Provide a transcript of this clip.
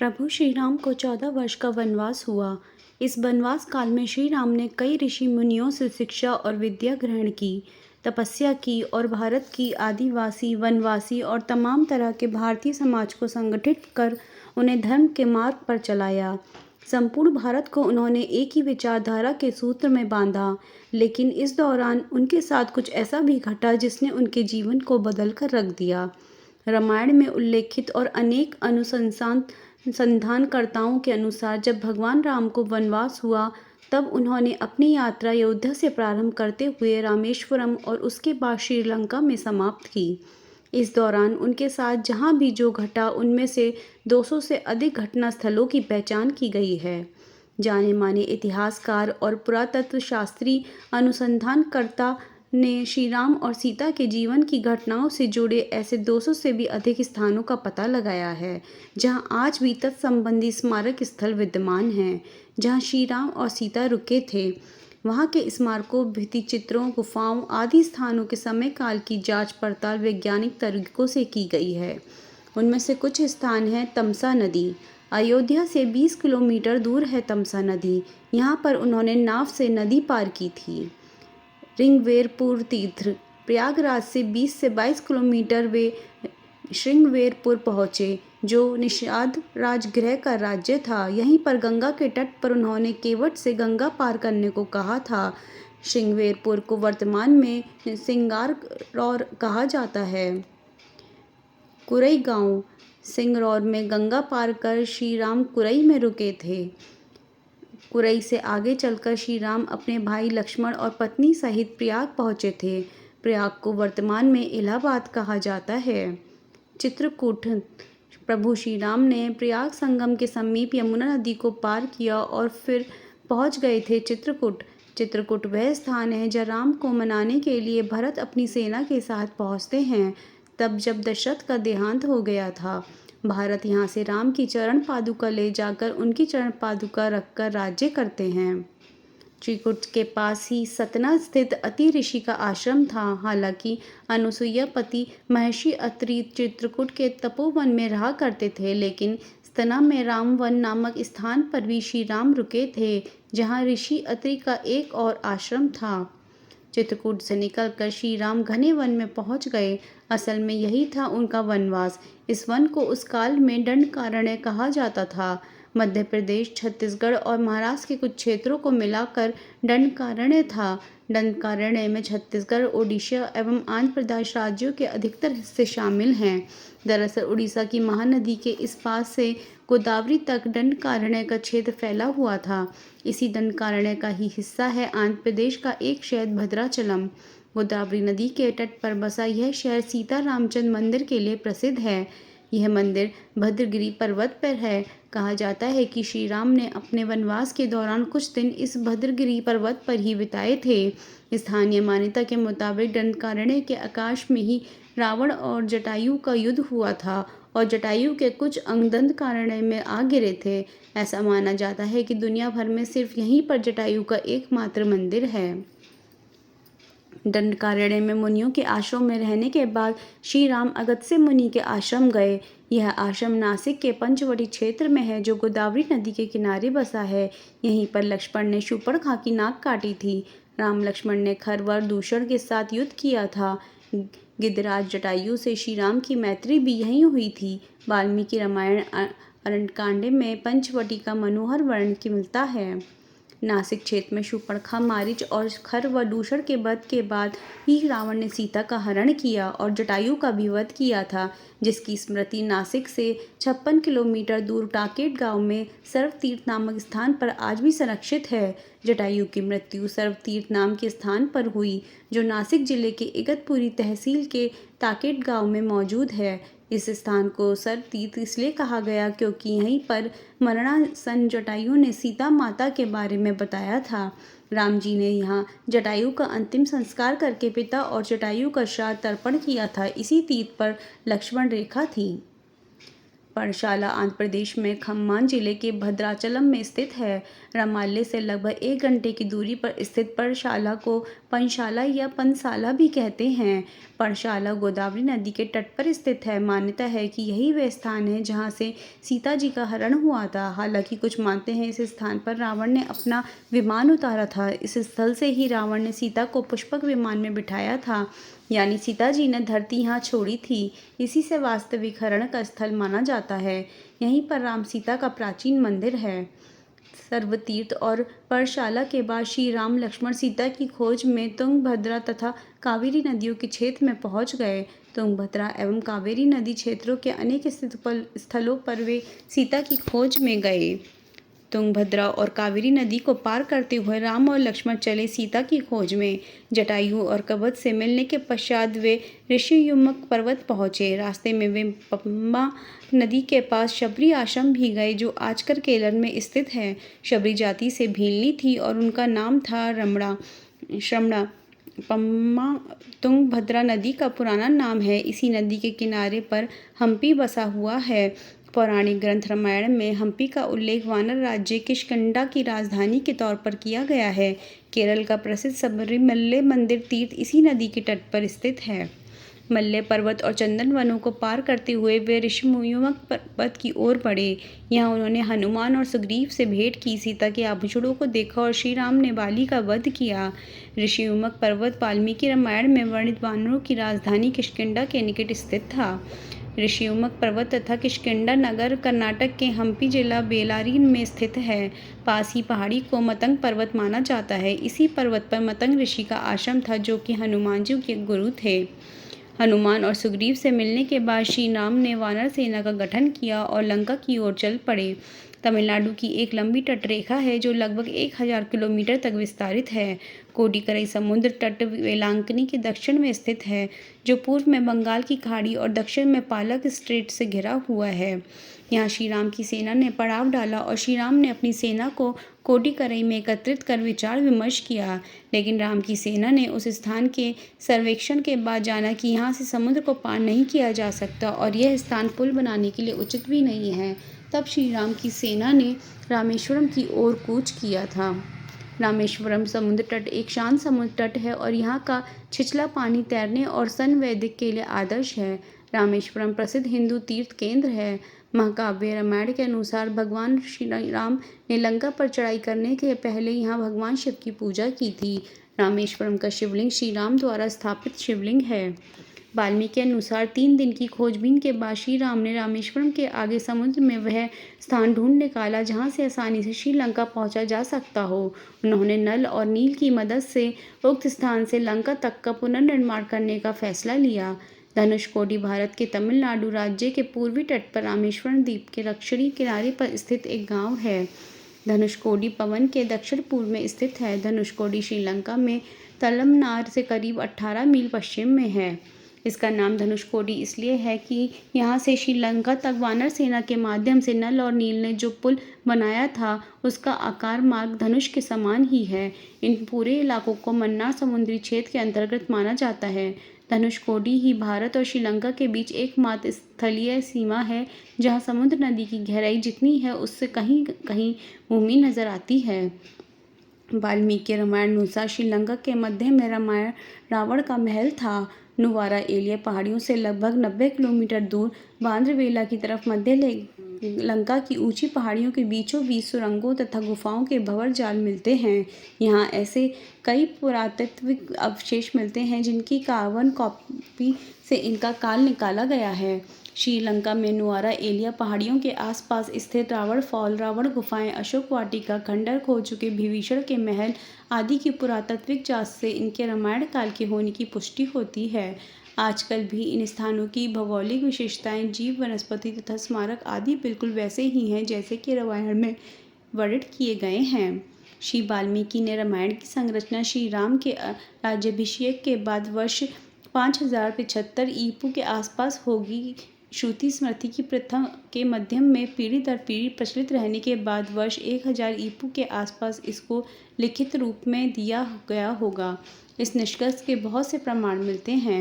प्रभु श्री राम को 14 वर्ष का वनवास हुआ। इस वनवास काल में श्री राम ने कई ऋषि मुनियों से शिक्षा और विद्या ग्रहण की, तपस्या की और भारत की आदिवासी, वनवासी और तमाम तरह के भारतीय समाज को संगठित कर उन्हें धर्म के मार्ग पर चलाया। संपूर्ण भारत को उन्होंने एक ही विचारधारा के सूत्र में बांधा, लेकिन इस दौरान उनके साथ कुछ ऐसा भी घटा जिसने उनके जीवन को बदल कर रख दिया। रामायण में उल्लेखित और अनेक अनुसंधानकर्ताओं के अनुसार जब भगवान राम को वनवास हुआ तब उन्होंने अपनी यात्रा अयोध्या से प्रारंभ करते हुए रामेश्वरम और उसके बाद श्रीलंका में समाप्त की। इस दौरान उनके साथ जहाँ भी जो घटा उनमें से 200 से अधिक घटना स्थलों की पहचान की गई है। जाने माने इतिहासकार और पुरातत्व शास्त्री अनुसंधानकर्ता ने श्री राम और सीता के जीवन की घटनाओं से जुड़े ऐसे 200 से भी अधिक स्थानों का पता लगाया है जहां आज भी तत्संबंधी स्मारक स्थल विद्यमान हैं, जहां श्री राम और सीता रुके थे। वहां के स्मारकों, भित्ति चित्रों, गुफाओं आदि स्थानों के समय काल की जांच पड़ताल वैज्ञानिक तरीकों से की गई है। उनमें से कुछ स्थान हैं तमसा नदी। अयोध्या से 20 किलोमीटर दूर है तमसा नदी। यहाँ पर उन्होंने नाव से नदी पार की थी। श्रृंगवेरपुर तीर्थ। प्रयागराज से 20 से 22 किलोमीटर वे श्रृंगवेरपुर पहुँचे, जो निषाद राजगृह का राज्य था। यहीं पर गंगा के तट पर उन्होंने केवट से गंगा पार करने को कहा था। श्रृंगवेरपुर को वर्तमान में सिंगारौर कहा जाता है। कुरई गांव। सिंगरौर में गंगा पार कर श्री राम कुरई में रुके थे। कुरई से आगे चलकर श्री राम अपने भाई लक्ष्मण और पत्नी सहित प्रयाग पहुँचे थे। प्रयाग को वर्तमान में इलाहाबाद कहा जाता है। चित्रकूट। प्रभु श्री राम ने प्रयाग संगम के समीप यमुना नदी को पार किया और फिर पहुँच गए थे चित्रकूट। चित्रकूट वह स्थान है जहाँ राम को मनाने के लिए भरत अपनी सेना के साथ पहुँचते हैं, तब जब दशरथ का देहांत हो गया था। भारत यहाँ से राम की चरण पादुका ले जाकर उनकी चरण पादुका रखकर राज्य करते हैं। चित्रकूट के पास ही सतना स्थित अत्रि ऋषि का आश्रम था। हालांकि अनुसुईया पति महर्षि अत्रि चित्रकूट के तपोवन में रहा करते थे, लेकिन सतना में रामवन नामक स्थान पर भी श्री राम रुके थे, जहाँ ऋषि अत्रि का एक और आश्रम था। चित्रकूट से निकलकर श्री राम घने वन में पहुंच गए। असल में यही था उनका वनवास। इस वन को उस काल में दंडकारण्य कहा जाता था। मध्य प्रदेश, छत्तीसगढ़ और महाराष्ट्र के कुछ क्षेत्रों को मिलाकर दंडकारण्य था। दंडकारण्य में छत्तीसगढ़, ओडिशा एवं आंध्र प्रदेश राज्यों के अधिकतर हिस्से शामिल हैं। दरअसल उड़ीसा की महानदी के इस पास से गोदावरी तक दंडकारण्य का क्षेत्र फैला हुआ था। इसी दंडकारण्य का ही हिस्सा है आंध्र प्रदेश का एक शहर भद्राचलम। गोदावरी नदी के तट पर बसा यह शहर सीता रामचंद्र मंदिर के लिए प्रसिद्ध है। यह मंदिर भद्रगिरि पर्वत पर है। कहा जाता है कि श्री राम ने अपने वनवास के दौरान कुछ दिन इस भद्रगिरि पर्वत पर ही बिताए थे। स्थानीय मान्यता के मुताबिक दंडकारण्य के आकाश में ही रावण और जटायु का युद्ध हुआ था और जटायु के कुछ अंग दंडकारण्य में आ गिरे थे। ऐसा माना जाता है कि दुनिया भर में सिर्फ यहीं पर जटायु का एकमात्र मंदिर है। दंडकारण्य में मुनियों के आश्रम में रहने के बाद श्री राम अगस्त्य मुनि के आश्रम गए। यह आश्रम नासिक के पंचवटी क्षेत्र में है, जो गोदावरी नदी के किनारे बसा है। यहीं पर लक्ष्मण ने शूर्पणखा की नाक काटी थी। राम लक्ष्मण ने खरवर दूषण के साथ युद्ध किया था। गिद्धराज जटायु से श्री राम की मैत्री भी यहीं हुई थी। वाल्मीकि रामायण अरण्यकांड में पंचवटी का मनोहर वर्णन मिलता है। नासिक क्षेत्र में शूर्पणखा, मारीच और खर व दूषण के वध के बाद ही रावण ने सीता का हरण किया और जटायु का भी वध किया था, जिसकी स्मृति नासिक से 56 किलोमीटर दूर टाकेट गांव में सर्वतीर्थ नामक स्थान पर आज भी संरक्षित है। जटायु की मृत्यु सर्वतीर्थ नाम के स्थान पर हुई, जो नासिक जिले के इगतपुरी तहसील के टाकेट गांव में मौजूद है। इस स्थान को सर्वतीर्थ इसलिए कहा गया क्योंकि यहीं पर मरणासन जटायु ने सीता माता के बारे में बताया था। राम जी ने यहाँ जटायु का अंतिम संस्कार करके पिता और जटायु का श्राद्ध तर्पण किया था। इसी तीर्थ पर लक्ष्मण रेखा थी। पर्णशाला आंध्र प्रदेश में खम्मान जिले के भद्राचलम में स्थित है। रामालय से लगभग 1 घंटे की दूरी पर स्थित पर्णशाला को पंशाला या पंसाला भी कहते हैं। पर्णशाला गोदावरी नदी के तट पर स्थित है। मान्यता है कि यही वह स्थान है जहां से सीता जी का हरण हुआ था। हालांकि कुछ मानते हैं इस स्थान पर रावण ने अपना विमान उतारा था। इस स्थल से ही रावण ने सीता को पुष्पक विमान में बिठाया था, यानी सीता जी ने धरती यहाँ छोड़ी थी। इसी से वास्तविक हरण का स्थल माना जाता है। यहीं पर राम सीता का प्राचीन मंदिर है। सर्वतीर्थ और पर्णशाला के बाद श्री राम लक्ष्मण सीता की खोज में तुंगभद्रा तथा कावेरी नदियों के क्षेत्र में पहुंच गए। तुंगभद्रा एवं कावेरी नदी क्षेत्रों के अनेक स्थलों पर वे सीता की खोज में गए। तुंगभद्रा और कावेरी नदी को पार करते हुए राम और लक्ष्मण चले सीता की खोज में। जटायु और कवच से मिलने के पश्चात वे ऋषियुमक पर्वत पहुँचे। रास्ते में वे पंबा नदी के पास शबरी आश्रम भी गए, जो आजकल केरल में स्थित है। शबरी जाति से भीलनी थी और उनका नाम था श्रमणा। पंबा तुंगभद्रा नदी का पुराना नाम है। इसी नदी के किनारे पर हम्पी बसा हुआ है। पौराणिक ग्रंथ रामायण में हम्पी का उल्लेख वानर राज्य किष्किंधा की राजधानी के तौर पर किया गया है। केरल का प्रसिद्ध सबरीमल्ले मंदिर तीर्थ इसी नदी के तट पर स्थित है। मल्ले पर्वत और चंदन वनों को पार करते हुए वे ऋषियुमक पर्वत की ओर बढ़े। यहाँ उन्होंने हनुमान और सुग्रीव से भेंट की, सीता के आभूषणों को देखा और श्री राम ने बाली का वध किया। ऋषियुमक पर्वत वाल्मीकि रामायण में वर्णित वानरों की राजधानी किष्किंधा के निकट स्थित था। ऋषियुमक पर्वत तथा किष्किंधा नगर कर्नाटक के हम्पी जिला बेलारी में स्थित है। पास ही पहाड़ी को मतंग पर्वत माना जाता है। इसी पर्वत पर मतंग ऋषि का आश्रम था, जो कि हनुमान जी के गुरु थे। हनुमान और सुग्रीव से मिलने के बाद श्री राम ने वानर सेना का गठन किया और लंका की ओर चल पड़े। तमिलनाडु की एक लंबी तटरेखा है जो लगभग 1000 किलोमीटर तक विस्तारित है। कोडिकरई समुद्र तट वेलांकनी के दक्षिण में स्थित है, जो पूर्व में बंगाल की खाड़ी और दक्षिण में पालक स्ट्रेट से घिरा हुआ है। यहाँ श्री राम की सेना ने पड़ाव डाला और श्री राम ने अपनी सेना को कोडिकरई में एकत्रित कर विचार विमर्श किया। लेकिन राम की सेना ने उस स्थान के सर्वेक्षण के बाद जाना कि यहाँ से समुद्र को पार नहीं किया जा सकता और यह स्थान पुल बनाने के लिए उचित भी नहीं है। तब श्री राम की सेना ने रामेश्वरम की ओर कूच किया था। रामेश्वरम समुद्र तट एक शांत समुद्र तट है और यहाँ का छिछला पानी तैरने और सन वैदिक के लिए आदर्श है। रामेश्वरम प्रसिद्ध हिंदू तीर्थ केंद्र है। महाकाव्य रामायण के अनुसार भगवान श्री राम ने लंका पर चढ़ाई करने के पहले यहाँ भगवान शिव की पूजा की थी। रामेश्वरम का शिवलिंग श्री राम द्वारा स्थापित शिवलिंग है। वाल्मीकि के अनुसार 3 दिन की खोजबीन के बाद श्री राम ने रामेश्वरम के आगे समुद्र में वह स्थान ढूंढ निकाला जहां से आसानी से श्रीलंका पहुंचा जा सकता हो। उन्होंने नल और नील की मदद से उक्त स्थान से लंका तक का पुनर्निर्माण करने का फैसला लिया। धनुषकोडी भारत के तमिलनाडु राज्य के पूर्वी तट पर रामेश्वरम द्वीप के दक्षिणी किनारे पर स्थित एक गाँव है। धनुषकोडी पवन के दक्षिण पूर्व में स्थित है। धनुषकोडी श्रीलंका में तलमनार से करीब 18 मील पश्चिम में है। इसका नाम धनुषकोडी इसलिए है कि यहाँ से श्रीलंका तक वानर सेना के माध्यम से नल और नील ने जो पुल बनाया था उसका आकार मार्ग धनुष के समान ही है। इन पूरे इलाकों को मन्नार समुद्री क्षेत्र के अंतर्गत माना जाता है। धनुषकोडी ही भारत और श्रीलंका के बीच एकमात्र स्थलीय सीमा है जहाँ समुद्र नदी की गहराई जितनी है उससे कहीं कहीं भूमि नजर आती है। वाल्मीकि रामायण अनुसार श्रीलंका के मध्य में रावण का महल था। नुवारा एलिया पहाड़ियों से लगभग 90 किलोमीटर दूर बांद्रवेला की तरफ मध्य लंका की ऊंची पहाड़ियों के बीचों बीच सुरंगों तथा गुफाओं के भंवर जाल मिलते हैं। यहाँ ऐसे कई पुरातात्विक अवशेष मिलते हैं जिनकी कार्बन कॉपी से इनका काल निकाला गया है। श्रीलंका में नुआरा एलिया पहाड़ियों के आसपास स्थित रावण फॉल, रावण गुफाएं, अशोक वाटिका, खंडर खो चुके विभीषण के महल आदि की पुरातात्विक जांच से इनके रामायण काल के होने की पुष्टि होती है। आजकल भी इन स्थानों की भौगोलिक विशेषताएं, जीव, वनस्पति तथा स्मारक आदि बिल्कुल वैसे ही हैं जैसे कि रामायण में वर्णित किए गए हैं। श्री वाल्मीकि ने रामायण की संरचना श्री राम के राज्याभिषेक के बाद वर्ष 5075 ईपू के आसपास होगी। श्रुति स्मृति की प्रथा के माध्यम में पीढ़ी दर पीढ़ी प्रचलित रहने के बाद वर्ष 1000 ईपू के आसपास इसको लिखित रूप में दिया गया होगा। इस निष्कर्ष के बहुत से प्रमाण मिलते हैं।